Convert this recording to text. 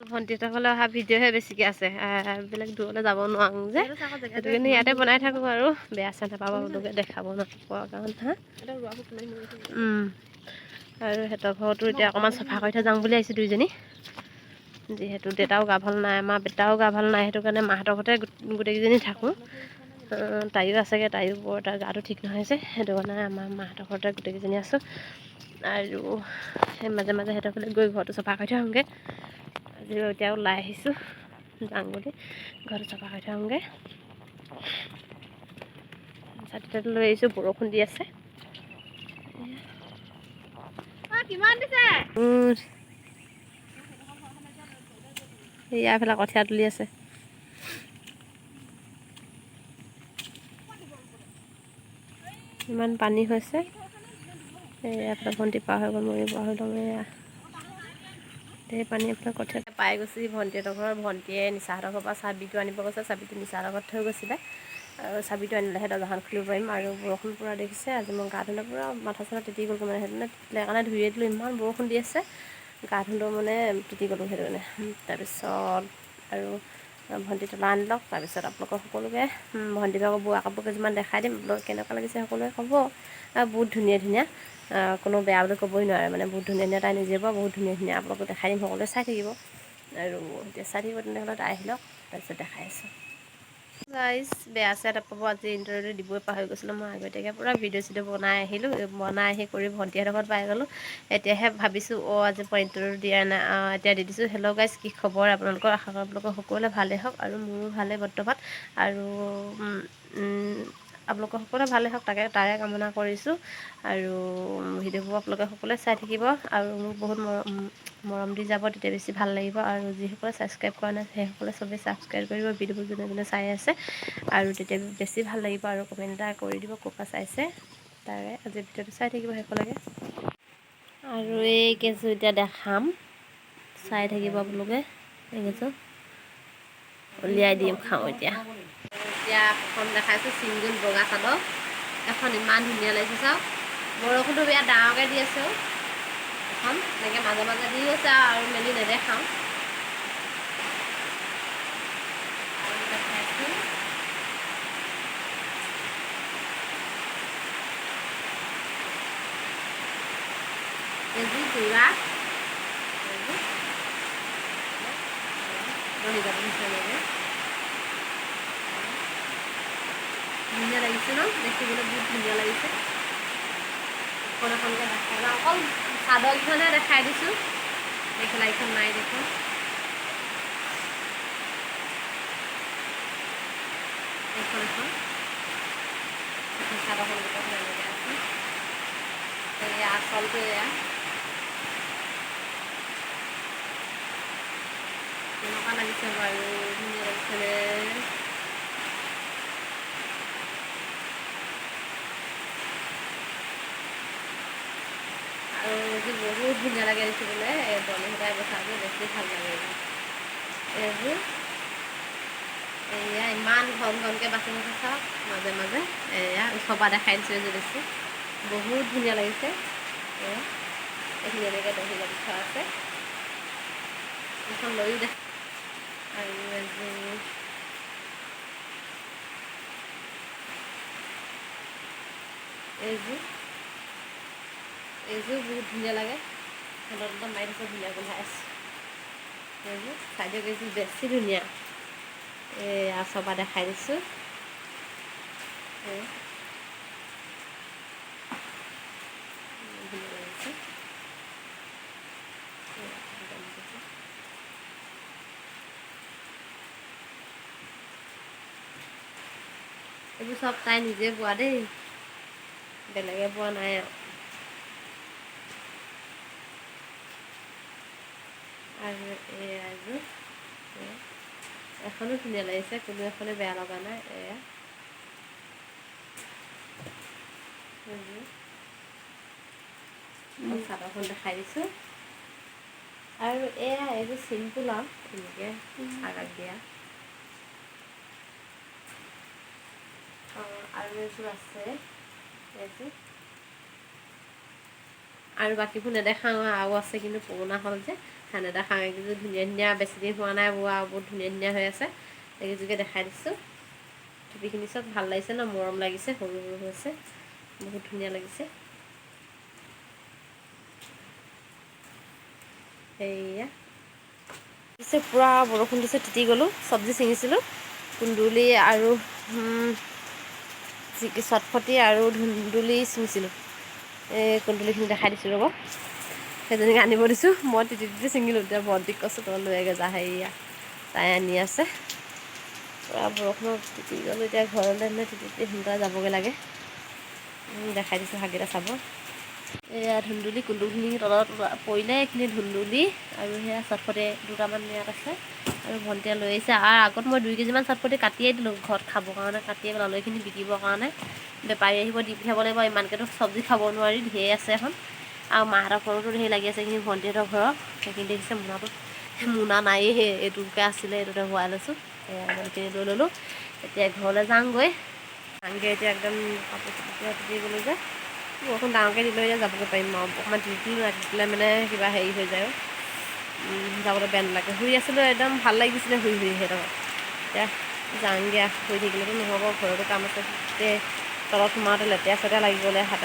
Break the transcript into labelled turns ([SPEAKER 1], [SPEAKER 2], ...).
[SPEAKER 1] ভণ্টিহঁতসকলে অহা ভিডিঅ'হে বেছিকৈ আছে, বেলেগ দূৰলৈ যাব নোৱাৰোঁ যে, সেইটো কাৰণে ইয়াতে বনাই থাকোঁ আৰু বেয়া চেয়া নাপাব আপোনালোকে দেখাব নাপাব কাৰণ হা আৰু সিহঁতৰ ঘৰতো এতিয়া অকণমান চফা কৰি থৈ যাওঁ বুলি আহিছোঁ দুইজনী, যিহেতু দেউতাও গা ভাল নাই, আমাৰ বেটাও গা ভাল নাই, সেইটো কাৰণে মাহঁতৰ ঘৰতে গোটেইকেইজনী থাকোঁ। তাইও আছেগৈ, তাইও বৰ তাৰ গাটো ঠিক নহয় যে, সেইটো কাৰণে আমাৰ মাহঁতৰ ঘৰতে গোটেইকেইজনী আছোঁ। আৰু সেই মাজে মাজে সিহঁতৰ ফালে গৈ ঘৰটো চফা কৰি থৈ আহোঁগৈ। আজি এতিয়া ওলাই আহিছোঁ যাওঁ বুলি, ঘৰটো চফা কৰি থৈ আহোঁগৈ। ছাতি তাতি লৈ আহিছোঁ, বৰষুণ দি আছে। কিমান দিছে? ইয়াৰ ফালে কঠীয়া তুলি আছে। ইমান পানী হৈছে, এইফালে ভণ্টি পাৰ হৈ গ'ল, মই পাৰ হৈ ল'ম। এয়া ধেৰ পানী, এইফালে কঠীয়া পাই গৈছে ভণ্টিহঁতৰ ঘৰৰ। ভণ্টিয়ে নিচাহঁতৰ ঘৰৰ পৰা চাবিটো আনিব গৈছে, চাবিটো নিচাৰ লগত থৈ গৈছিলে, আৰু চাবিটো আনিলেহে দৰ্জাখন খুলিব পাৰিম। আৰু বৰষুণ পূৰা দেখিছে, আজি মই গা ধুলে পূৰা মাথা চাথা তিতি গ'ল, মানে সেইকাৰণে ধুয়ে দিলোঁ, ইমান বৰষুণ দি আছে। গা ধুলেও মানে তিতি গ'লোঁ, সেইটো কাৰণে। তাৰপিছত আৰু ভণ্টি তলা আনি লওক, তাৰপিছত আপোনালোকক সকলোকে ভণ্টি ভাগৰ বোৱা কাপোৰ কেইযোৰমান দেখাই দিম, আপোনালোক কেনেকুৱা লাগিছে সকলোৱে ক'ব। বহুত ধুনীয়া ধুনীয়া, কোনো বেয়া বুলি ক'বই নোৱাৰে, মানে বহুত ধুনীয়া ধুনীয়া, তাই নিজে বোৱা বহুত ধুনীয়া ধুনীয়া, আপোনালোকক দেখাই দিম, সকলোৱে চাই থাকিব। আৰু এতিয়া চাই থাকিব তেনেহ'লে, তাই আহি লওক, তাৰপিছত দেখাই আছোঁ। গাইজ বেয়া চেয়া নাপাব, আজি ইণ্টাৰভিউটো দিবই পাহৰি গৈছিলোঁ। মই আগতীয়াকৈ পূৰা ভিডিঅ' চিডিঅ' বনাই আহিলোঁ, বনাই আহি কৰি ভণ্টিহঁতৰ ঘৰত পাই গ'লোঁ। এতিয়াহে ভাবিছোঁ আজি পৰা ইণ্টাৰভিউ দিয়া নাই, এতিয়া দি দিছোঁ। হেল্ল' গাইজ, কি খবৰ আপোনালোকৰ? আশা কৰোঁ আপোনালোকৰ সকলোৱে ভালেই হওক, আৰু মোৰো ভালেই বৰ্তমান। আৰু আপোনালোকৰ সকলোৱে ভালে হওক, তাৰে কামনা কৰিছোঁ। আৰু ভিডিঅ'বোৰ আপোনালোকে সকলোৱে চাই থাকিব, আৰু মোক বহুত মৰম দি যাব, তেতিয়া বেছি ভাল লাগিব। আৰু যিসকলে ছাবস্ক্ৰাইব কৰা নাই, সেইসকলে চবেই ছাবস্ক্ৰাইব কৰিব, ভিডিঅ'বোৰ যোনে যোনে চাই আছে, আৰু তেতিয়া বেছি ভাল লাগিব। আৰু কমেণ্ট এটা কৰি দিব ক'ৰ পৰা চাইছে, তাৰে আজি ভিডিঅ'টো চাই থাকিব শেষলৈকে। আৰু এই কেঁচু এতিয়া দেখাম, চাই থাকিব আপোনালোকে। এই কেঁচু উলিয়াই দিম, খাওঁ এতিয়া। এতিয়া এখন দেখাইছোঁ চিংগুল বগা চাদৰ, এখন ইমান ধুনীয়া লাগিছে চাওক। বৰষুণটো বিৰাট ডাঙৰকৈ দি আছে, এখন এনেকৈ মাজে মাজে দি আছে, আৰু মেলি নেদেখাওঁ। আৰু দেখাইছোঁ এযোৰ যোৰা, বহি যাব নিচিনাকৈ ধুনীয়া লাগিছে ন, দেখিবলৈ বহুত ধুনীয়া লাগিছে। এখন এখনকৈ দেখাই লওঁ, অকল চাদৰকেইখনহে দেখাই দিছোঁ, মেখেলাকেইখন নাই দেখোন। এইখন এখন চাদৰখন গোটেইখন এনেকৈ আছে, এয়া আচলটো এয়া কেনেকুৱা লাগিছে বাৰু, ধুনীয়া লাগিছেনে? আৰু এইযোৰ বহুত ধুনীয়া লাগে দেখিবলৈ, এই বৰ্ণি সূতাই বচাযোৰ বেছি ভাল লাগে। এইযোৰ এয়া ইমান ঘন ঘনকৈ বাচি বাচি চাওক, মাজে মাজে এয়া ওচৰৰ পৰা দেখাই দিছোঁ, এযোৰ বেছি বহুত ধুনীয়া লাগিছে। এয়া এইখিনি এনেকৈ দহি লাগি থোৱা আছে, এইখন লৈও দেখ। আৰু এযোৰ এইযোৰ বহুত ধুনীয়া লাগে, হাতত একদম মাৰি থৈছে, ধুনীয়া গোন্ধাই আছে। এইযোৰ চাইডৰ কেইযোৰ বেছি ধুনীয়া, এয়া ওচৰৰ পৰা দেখাই দিছোঁ। ধুনীয়া লাগিছে। এইবোৰ চব তাই নিজে বোৱা দেই, বেলেগে বোৱা নাই আৰু। আৰু এয়া এযোৰ, এখনো ধুনীয়া লাগিছে, কোনো এখনে বেয়া লগা নাই। এয়া চাদৰখন দেখাই দিছোঁ। আৰু এয়া এইযোৰ চিম্পুল আৰু এনেকৈ আগাক দিয়া। আৰু এযোৰ আছে, এইযোৰ আৰু বাকীবোৰ নেদেখাওঁ, আৰু আছে কিন্তু পুৰণা হ'ল যে, ধান এটা খাওঁ এইকেইযোৰ ধুনীয়া ধুনীয়া বেছি দিন হোৱা নাই বোৱা বহুত ধুনীয়া ধুনীয়া হৈ আছে এইকেইযোৰকে দেখাই দিছোঁ টুপিখিনি চব ভাল লাগিছে ন মৰম লাগিছে সৰু সৰু হৈছে বহুত ধুনীয়া লাগিছে সেয়া দিছে পূৰা বৰষুণ দিছে তিতি গ'লোঁ চব্জি ছিঙিছিলোঁ কুন্দুলি আৰু চটফটি আৰু ধুন্দুলি ছিঙিছিলোঁ এই কুন্দুলিখিনি দেখাই দিছোঁ ৰ'ব সেইজনীক আনিব দিছোঁ মই তিতি তিতি ছিঙিলোঁ এতিয়া ভণ্টিক কৈছোঁ তই লৈ আগে যা হেৰিয়া তাই আনি আছে পূৰা বৰষুণত তিতি গ'লোঁ এতিয়া ঘৰলৈ তিতি তিতি সোনকালে যাবগৈ লাগে দেখাই দিছোঁ শাককেইটা চাব এয়া ধুন্দুলি কুন্দুলিখিনি তলত পৰিলে এইখিনি ধুন্দুলি আৰু সেয়া চটফটি দুটামান ইয়াত আছে আৰু ভণ্টিয়ে লৈ আহিছে আৰু আগত মই 2 কেজিমান চটফটি কাটিয়ে দিলোঁ ঘৰত খাবৰ কাৰণে কাটিয়ে পেলালোঁ এইখিনি বিকিবৰ কাৰণে বেপাৰী আহিব দি পঠিয়াব লাগিব ইমানকৈতো চব্জি খাব নোৱাৰি ঢেৰ আছে এখন আৰু মাহঁতৰ ঘৰতো ঢেৰ লাগি আছে এইখিনি ভণ্টিহঁতৰ ঘৰৰ সেইখিনি দেখিছে মোনাটোত মোনা নায়েই সেই এইটোকে আছিলে এইটোতে ভৰাই লৈছোঁ ইমানখিনি লৈ ল'লোঁ এতিয়া ঘৰলৈ যাওঁগৈ এতিয়া একদম কাপোৰ চাপোৰ তিতি গ'লোঁ যে বৰষুণ ডাঙৰকৈ দিলে এতিয়া যাবগৈ পাৰিম আৰু অকণমান তিতিলোঁ ৰাতিলৈ মানে কিবা হেৰি হৈ যায় যাবলৈ বেয়া নালাগে শুই আছিলোঁ একদম ভাল লাগিছিলে শুই সিহঁতৰ এতিয়া যাওঁগৈ শুই থাকিলেতো নহ'ব ঘৰতো কাম আছে তলত সোমাওঁতে লেতেৰা চেতেৰা লাগি গ'লে হাতে